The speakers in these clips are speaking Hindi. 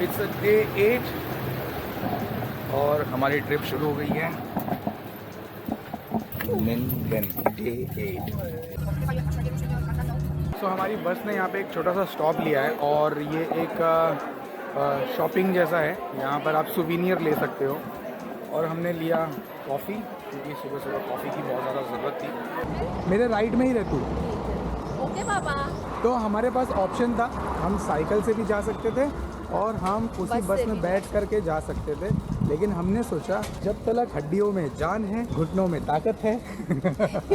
इट्स डे 8 और हमारी ट्रिप शुरू हो गई है। निंगन डे 8। तो हमारी बस ने यहाँ पे एक छोटा सा स्टॉप लिया है और ये एक शॉपिंग जैसा है। यहाँ पर आप सुवीनियर ले सकते हो और हमने लिया कॉफ़ी क्योंकि सुबह सुबह कॉफ़ी की बहुत ज़्यादा ज़रूरत थी। मेरे राइट में ही रह तू। ओके पापा। तो हमारे पास ऑप्शन था, हम साइकिल से भी जा सकते थे और हम उसी बस में बैठ करके जा सकते थे, लेकिन हमने सोचा जब तक हड्डियों में जान है घुटनों में ताकत है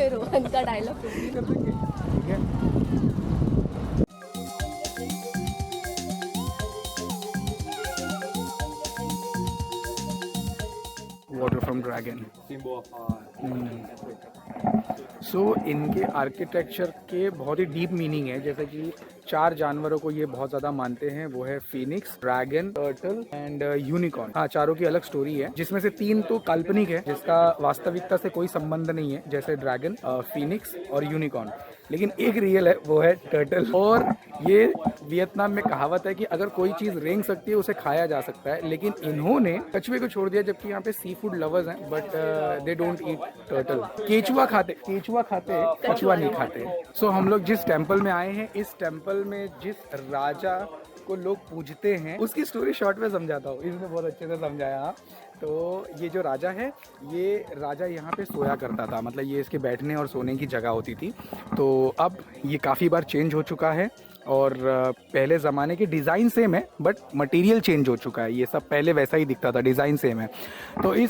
रोहन का डायलॉग ठीक है। Water from dragon. सो इनके आर्किटेक्चर के बहुत ही डीप मीनिंग है। जैसे कि 4 जानवरों को ये बहुत ज़्यादा मानते हैं, वो है Phoenix, dragon, turtle and unicorn. हाँ, चारों की अलग स्टोरी है, जिसमें से 3 तो काल्पनिक है जिसका वास्तविकता से कोई संबंध नहीं है, जैसे ड्रैगन, फीनिक्स और यूनिकॉर्न। लेकिन एक रियल है, वो है टर्टल। और ये वियतनाम में कहावत है कि अगर कोई चीज़ रेंग सकती है उसे खाया जा सकता है, लेकिन इन्होंने कछुए को छोड़ दिया, जबकि यहाँ पे सी फूड लवर्स हैं, but they don't eat turtle. केचुआ खाते, कछुआ नहीं खाते। सो हम लोग जिस टेम्पल में आए हैं, इस टेम्पल में जिस राजा को लोग पूजते हैं उसकी स्टोरी शॉर्ट में समझाता हूँ। इसने बहुत अच्छे से समझाया। तो ये जो राजा है, ये राजा यहाँ पे सोया करता था, मतलब ये इसके बैठने और सोने की जगह होती थी। तो अब ये काफ़ी बार चेंज हो चुका है और पहले ज़माने के डिज़ाइन सेम है बट मटेरियल चेंज हो चुका है। ये सब पहले वैसा ही दिखता था, डिज़ाइन सेम है। तो इस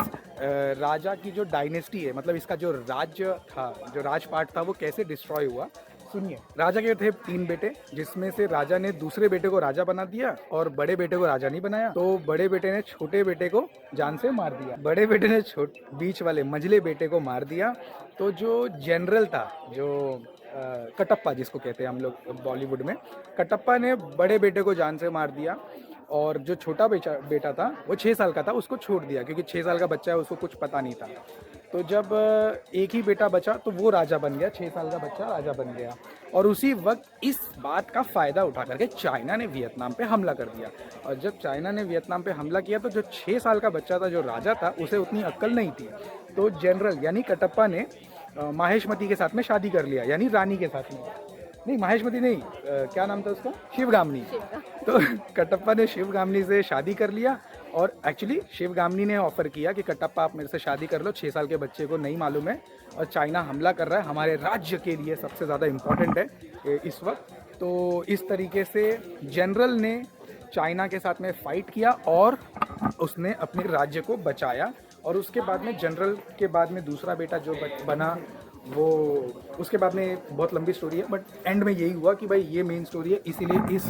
राजा की जो डायनेस्टी है, मतलब इसका जो राज्य था, जो राजपाट था, वो कैसे डिस्ट्रॉय हुआ सुनिए। राजा के थे 3 बेटे, जिसमें से राजा ने दूसरे बेटे को राजा बना दिया और बड़े बेटे को राजा नहीं बनाया। तो बड़े बेटे ने छोटे बेटे को जान से मार दिया, बड़े बेटे ने बीच वाले मझले बेटे को मार दिया। तो जो जनरल था, जो कटप्पा जिसको कहते हैं हम लोग बॉलीवुड में, कटप्पा ने बड़े बेटे को जान से मार दिया और जो छोटा बेटा था वो 6 साल का था, उसको छोड़ दिया क्योंकि 6 साल का बच्चा है, उसको कुछ पता नहीं था। तो जब एक ही बेटा बचा तो वो राजा बन गया, 6 साल का बच्चा राजा बन गया। और उसी वक्त इस बात का फ़ायदा उठा करके चाइना ने वियतनाम पे हमला कर दिया। और जब चाइना ने वियतनाम पे हमला किया तो जो 6 साल का बच्चा था, जो राजा था, उसे उतनी अक्ल नहीं थी। तो जनरल यानी कटप्पा ने माहेशमती के साथ में शादी कर लिया, यानी रानी के साथ में। नहीं, माहेशमती नहीं, क्या नाम था उसका, शिवगामिनी। तो कटप्पा ने शिवगामिनी से शादी कर लिया और एक्चुअली शिवगामिनी ने ऑफर किया कि कटप्पा आप मेरे से शादी कर लो, 6 साल के बच्चे को नहीं मालूम है और चाइना हमला कर रहा है, हमारे राज्य के लिए सबसे ज़्यादा इम्पोर्टेंट है इस वक्त। तो इस तरीके से जनरल ने चाइना के साथ में फ़ाइट किया और उसने अपने राज्य को बचाया। और उसके बाद में जनरल के बाद में दूसरा बेटा जो बना, वो उसके बाद में बहुत लंबी स्टोरी है, बट एंड में यही हुआ कि भाई ये मेन स्टोरी है, इसीलिए इस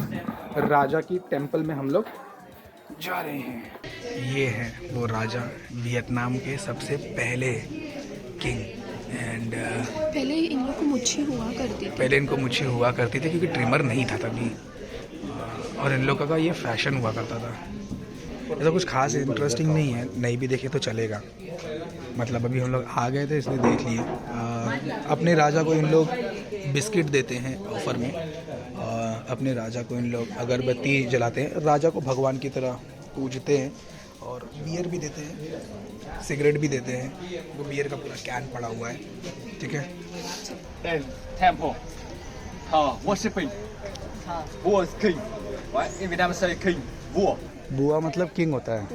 राजा की टेम्पल में हम लोग जा रहे हैं। ये है वो राजा, वियतनाम के सबसे पहले किंग। एंड पहले इन लोग को मुच्छी हुआ करती थी। पहले इनको मुच्छी हुआ करती थी क्योंकि ट्रिमर नहीं था तभी, और इन लोगों का ये फैशन हुआ करता था। ऐसा कुछ खास इंटरेस्टिंग नहीं है, नहीं भी देखे तो चलेगा। मतलब अभी हम लोग आ गए थे इसलिए देख लिए। अपने राजा को इन लोग बिस्किट देते हैं ऑफर में, अपने राजा को इन लोग अगरबत्ती जलाते हैं, राजा को भगवान की तरह पूजते हैं, और बियर भी देते हैं, सिगरेट भी देते हैं। वो बियर का पूरा कैन पड़ा हुआ है, ठीक है। Temple. Worshipping. Vua is king. Right? In Vietnam say king. Vua. बुआ मतलब किंग होता है,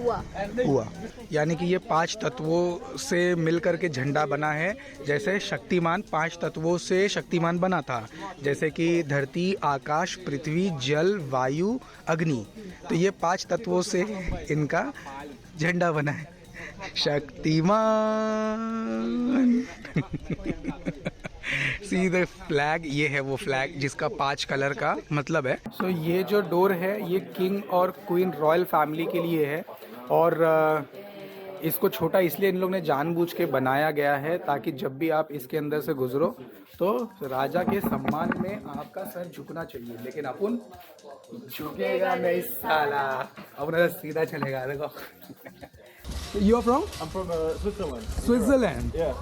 बुआ यानी कि ये 5 तत्वों से मिल करके झंडा बना है। जैसे शक्तिमान 5 तत्वों से शक्तिमान बना था, जैसे कि धरती, आकाश, पृथ्वी, जल, वायु, अग्नि। तो ये 5 तत्वों से इनका झंडा बना है, शक्तिमान। सी द फ्लैग, ये है वो फ्लैग जिसका 5 कलर का मतलब है। सो ये जो डोर है ये किंग और क्वीन रॉयल फैमिली के लिए है, और इसको छोटा इसलिए इन लोग ने जानबूझ के बनाया गया है ताकि जब भी आप इसके अंदर से गुजरो तो राजा के सम्मान में आपका सर झुकना चाहिए। लेकिन अपन झुकेगा नहीं साला, अपना सीधा चलेगा। देखो, you are from? I'm from Switzerland. Switzerland. Yeah.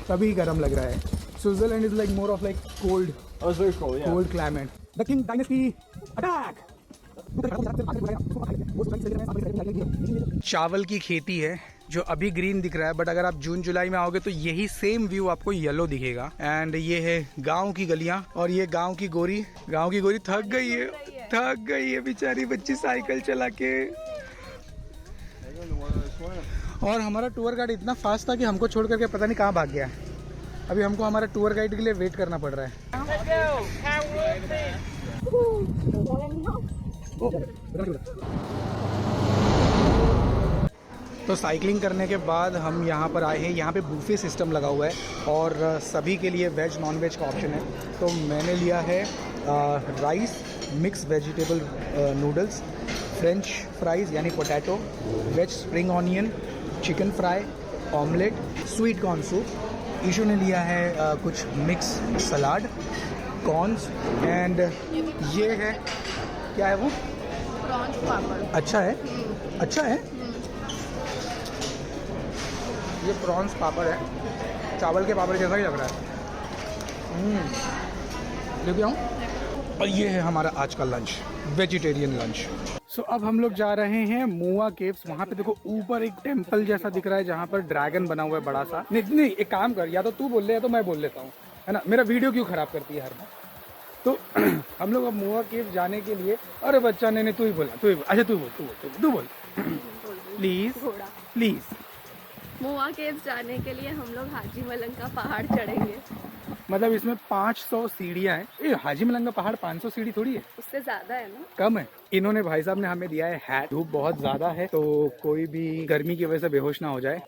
तभी गर्म लग रहा है। Switzerland is like more of like cold, Oh, it's very cool. Yeah. cold climate. The King Dynasty attack. चावल की खेती है जो अभी ग्रीन दिख रहा है, बट अगर आप जून जुलाई में आओगे तो यही सेम व्यू आपको येलो दिखेगा। एंड ये है गांव की गलियां और ये गांव की गोरी थक गई है बेचारी बच्ची साइकिल चला के। और हमारा टूर गाइड इतना फास्ट था कि हमको छोड़ करके पता नहीं कहाँ भाग गया। अभी हमको हमारे टूर गाइड के लिए वेट करना पड़ रहा है। तो साइकिलिंग करने के बाद हम यहाँ पर आए हैं। यहाँ पे बूफे सिस्टम लगा हुआ है और सभी के लिए वेज नॉन वेज का ऑप्शन है। तो मैंने लिया है rice, mix vegetable noodles, French fries यानी potato, veg spring onion, chicken fry, omelette, sweet corn soup. Ishu ने लिया है कुछ मिक्स सलाद, कॉर्न्स एंड ये है, क्या है वो? प्रॉन्स पापड़। अच्छा है, अच्छा है। ये प्रॉन्स पापड़ है, चावल के पापड़ जैसा ही लग रहा है। लेके आऊँ? और ये है हमारा आज का लंच, वेजिटेरियन लंच। सो अब हम लोग जा रहे हैं मुआ केव्स। वहाँ पे देखो ऊपर एक टेम्पल जैसा दिख रहा है जहाँ पर ड्रैगन बना हुआ है बड़ा सा। नहीं, एक काम कर, या तो तू बोल ले या तो मैं बोल लेता हूँ, है ना? मेरा वीडियो क्यों खराब करती है हर बार। तो हम लोग अब मुआ केव जाने के लिए, अरे बच्चा नहीं तू ही बोला, तू ही बोल। अच्छा तू बोल प्लीज। मुआ केव्स जाने के लिए हम लोग हाजी मलंग का पहाड़ चढ़ेंगे। मतलब इसमें 500 सीढ़ियाँ हैं। ये हाजी मलंग का पहाड़ 500 सीढ़ी थोड़ी है, उससे ज्यादा है ना? कम है। इन्होंने भाई साहब ने हमें दिया है हैट। धूप बहुत ज्यादा है तो कोई भी गर्मी की वजह से बेहोश ना हो जाए।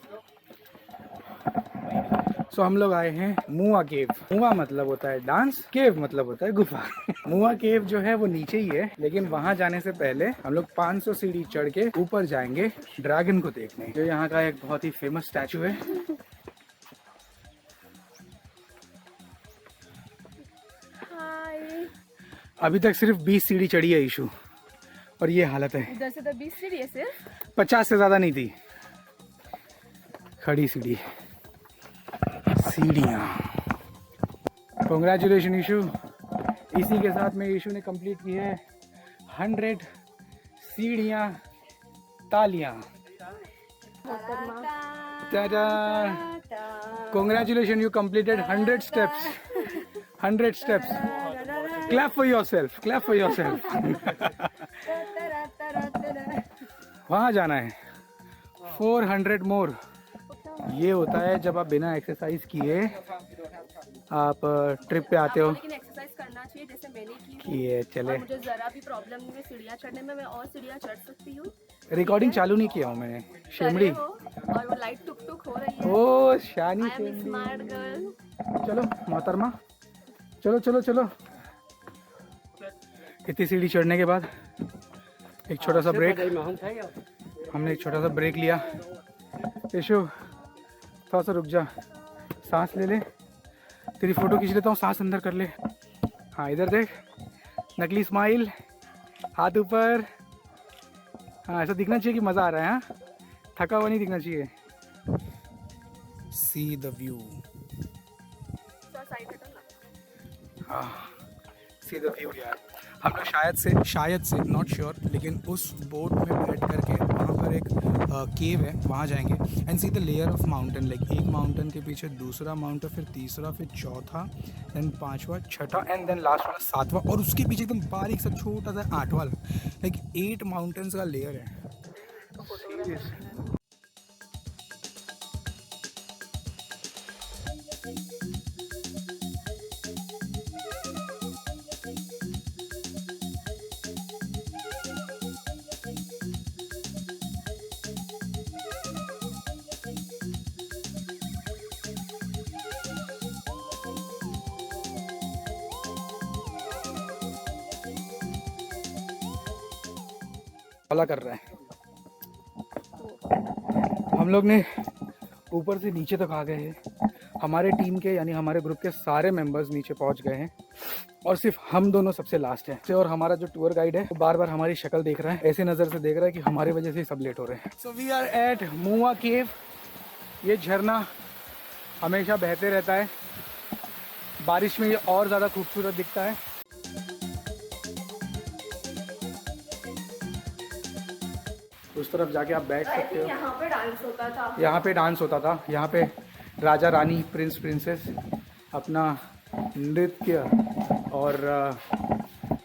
सो हम लोग आए हैं मुआ केव। मुआ मतलब होता है डांस, केव मतलब होता है गुफा। मुआ केव जो है वो नीचे ही है, लेकिन वहां जाने से पहले हम लोग 500 सीढ़ी चढ़ के ऊपर जाएंगे ड्रैगन को देखने, जो यहाँ का एक बहुत ही फेमस स्टैचू है। अभी तक सिर्फ 20 सीढ़ी चढ़ी है ईशू, और ये हालत है। इधर से तो 20 सीढ़ी है सिर्फ, 50 से ज्यादा नहीं थी। खड़ी सीढ़ियाँ। कॉन्ग्रेचुलेशन ईशू। इसी के साथ में ईशू ने कंप्लीट की है 100 सीढ़ियाँ। तालियाँ। Congratulation, you completed 100 steps. 100 steps. Clap for yourself. वहाँ जाना है 400 मोर। ये होता है जब आप बिना एक्सरसाइज किए आप ट्रिप पे आते हो। लेकिन एक्सरसाइज करना चाहिए, जैसे मैंने की है चले। मुझे जरा भी प्रॉब्लम नहीं है सीढ़ियाँ चढ़ने में, मैं और सीढ़ियाँ चढ़ सकती हूँ। रिकॉर्डिंग चालू नहीं किया हूँ मैंने, शेमड़ी। और वो लाइट टुक टुक हो रही है। ओ शानी स्मार्ट गर्ल। चलो मोहतरमा, चलो। इतनी सीढ़ी चढ़ने के बाद एक छोटा सा ब्रेक। हमने एक छोटा सा ब्रेक लिया। यशु थोड़ा सा रुक जा, सांस ले ले, तेरी फोटो खींच लेता हूँ, सांस अंदर कर ले। हाँ इधर देख, नकली स्माइल, हाथ ऊपर। हाँ ऐसा दिखना चाहिए कि मज़ा आ रहा है। हाँ थका हुआ नहीं दिखना चाहिए। See the view. हाँ सी द व्यू यार। हम लोग शायद से नॉट श्योर, लेकिन उस बोट में बैठ करके वहाँ पर एक केव है, वहाँ जाएंगे and see the layer of mountain. Like एक माउंटेन के पीछे दूसरा माउंटेन, फिर तीसरा, फिर चौथा, देन पांचवा, छठा एंड देन लास्ट वाला सातवां, और उसके पीछे एकदम बारीक सा छोटा सा आठवां। लाइक 8 माउंटेन्स का लेयर है। कर रहा है। हम लोग ने ऊपर से नीचे तक आ गए हैं। हमारे टीम के यानी हमारे ग्रुप के सारे मेंबर्स नीचे पहुंच गए हैं और सिर्फ हम दोनों सबसे लास्ट हैं। और हमारा जो टूर गाइड है वो बार बार हमारी शक्ल देख रहा है, ऐसे नज़र से देख रहा है कि हमारी वजह से सब लेट हो रहे हैं। सो वी आर एट मुआ केव। ये झरना हमेशा बहते रहता है, बारिश में ये और ज़्यादा खूबसूरत दिखता है। उस तरफ जाके आप बैठ सकते हो। यहाँ पे डांस होता था। यहाँ पे डांस होता था, यहाँ पे राजा रानी प्रिंस प्रिंसेस अपना नृत्य और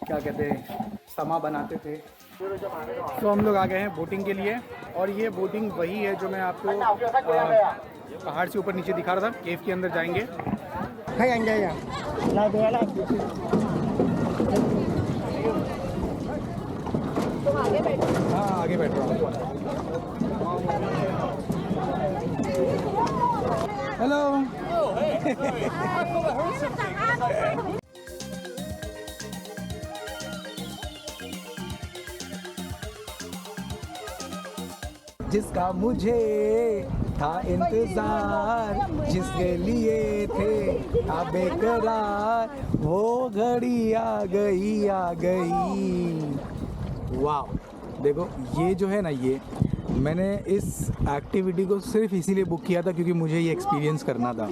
क्या कहते हैं समा बनाते थे। तो हम लोग आ गए हैं बोटिंग के लिए, और ये बोटिंग वही है जो मैं आपको पहाड़ से ऊपर नीचे दिखा रहा था। केव के अंदर जाएंगे। तो आगे बैठो। हाँ आगे बैठ रहा हूँ। हेलो। जिसका मुझे था इंतजार, जिसके लिए थे था बेकरार, वो घड़ी आ गई। वाह, देखो ये जो है ना, ये मैंने इस एक्टिविटी को सिर्फ इसीलिए बुक किया था क्योंकि मुझे ये एक्सपीरियंस करना था,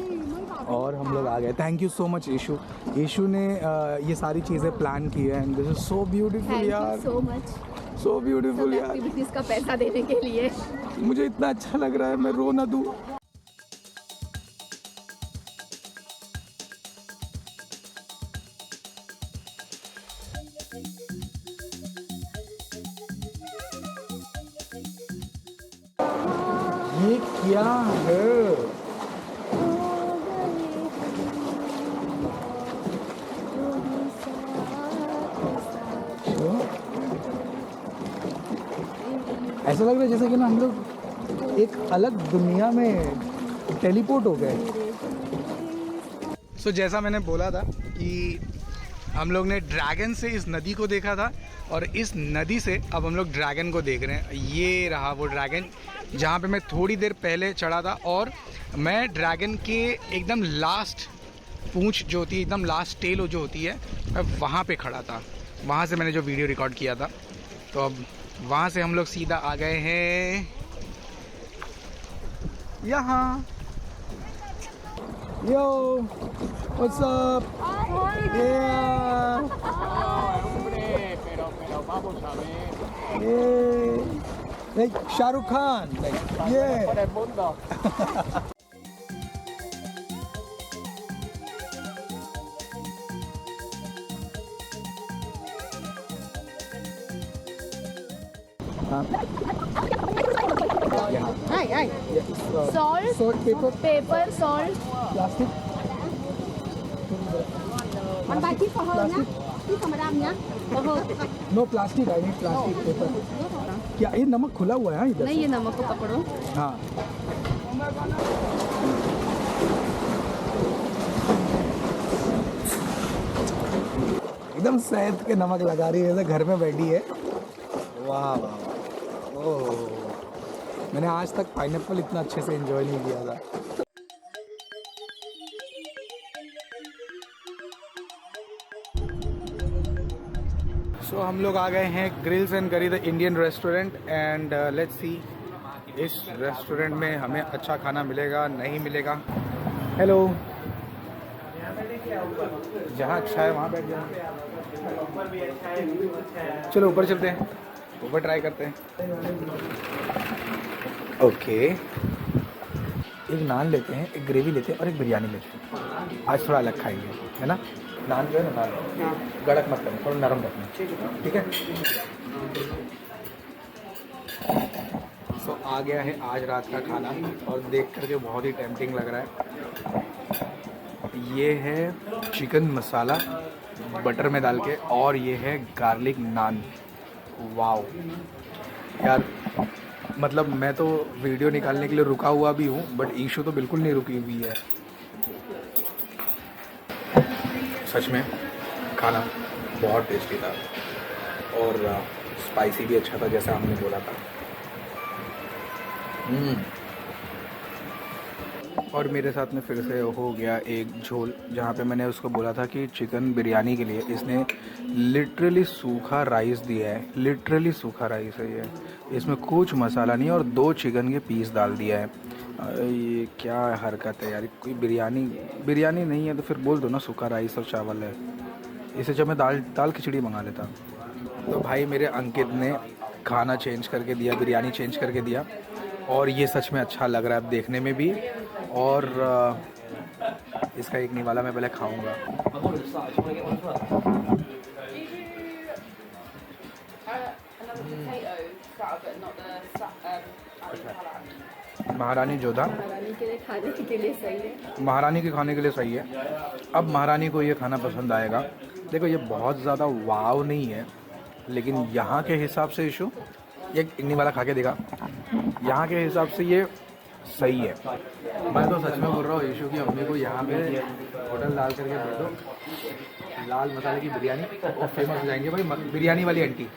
और हम लोग आ गए। थैंक यू सो मच ईशू ने ये सारी चीज़ें प्लान की है, and this is so beautiful यार, सो मच, सो ब्यूटीफुल यार। एक्टिविटीज का पैसा देने के लिए मुझे इतना अच्छा लग रहा है, मैं रो ना दूँ। ये क्या है? ऐसा लग रहा है जैसे कि ना हम लोग एक अलग दुनिया में टेलीपोर्ट हो गए। सो जैसा मैंने बोला था कि हम लोग ने ड्रैगन से इस नदी को देखा था, और इस नदी से अब हम लोग ड्रैगन को देख रहे हैं। ये रहा वो ड्रैगन जहाँ पे मैं थोड़ी देर पहले चढ़ा था, और मैं ड्रैगन के एकदम लास्ट पूंछ जो होती है, एकदम लास्ट टेल जो होती है, मैं वहाँ पे खड़ा था। वहाँ से मैंने जो वीडियो रिकॉर्ड किया था। तो अब वहाँ से हम लोग सीधा आ गए हैं यहाँ। Yo what's up, like Shahrukh Khan, like ये salt, pepper, salt, plastic no plastic, I need plastic paper. क्या ये नमक खुला हुआ है इधर? नहीं, ये नमक को पकड़ो। हाँ एकदम शहद के नमक लगा रही है, जैसे घर में बैठी है। वाह वाह, ओह, मैंने आज तक पाइनएप्पल इतना अच्छे से एंजॉय नहीं किया था। सो हम लोग आ गए हैं ग्रिल्स एंड करी the Indian restaurant, and let's see इस रेस्टोरेंट में हमें अच्छा खाना मिलेगा नहीं मिलेगा। हेलो, जहाँ अच्छा है वहाँ बैठ जाओ। चलो ऊपर चलते हैं, ऊपर ट्राई करते हैं। ओके, एक नान लेते हैं, एक ग्रेवी लेते हैं और एक बिरयानी लेते हैं। आज थोड़ा अलग खाएंगे, है ना। नान जो है ना, नान गड़क मत करना, थोड़ा नरम रखना, ठीक है। सो आ गया है आज रात का खाना, और देख करके बहुत ही टेम्पटिंग लग रहा है। ये है चिकन मसाला बटर में डाल के, और ये है गार्लिक नान। वाओ यार, मतलब मैं तो वीडियो निकालने के लिए रुका हुआ भी हूँ, बट ईशू तो बिल्कुल नहीं रुकी हुई है। सच में खाना बहुत टेस्टी था, और स्पाइसी भी अच्छा था जैसा हमने बोला था। और मेरे साथ में फिर से हो गया एक झोल, जहाँ पे मैंने उसको बोला था कि चिकन बिरयानी के लिए इसने लिटरली सूखा राइस दिया है। लिटरली सूखा राइस है ये, इसमें कुछ मसाला नहीं, और 2 चिकन के पीस डाल दिया है। ये क्या हरकत है यार, कोई बिरयानी नहीं है तो फिर बोल दो ना सूखा राइस और चावल है। इससे जब मैं दाल खिचड़ी मंगा लेता। तो भाई मेरे अंकित ने खाना चेंज करके दिया, बिरयानी चेंज करके दिया, और ये सच में अच्छा लग रहा है अब देखने में भी। और इसका एक निवाला मैं पहले खाऊंगा। महारानी जोधा महारानी के लिए खाने के लिए सही है। महारानी के खाने के लिए सही है। अब महारानी को ये खाना पसंद आएगा। देखो ये बहुत ज़्यादा वाव नहीं है, लेकिन यहाँ के हिसाब से इशू ये इन्नी वाला खा के देखा, यहाँ के हिसाब से ये सही है। मैं तो सच में बोल रहा हूँ इशू की अम्मी को यहाँ पे होटल डाल करके दे दो, लाल मसाले की बिरयानी, और फेमस हो जाएंगे भाई बिरयानी वाली आंटी।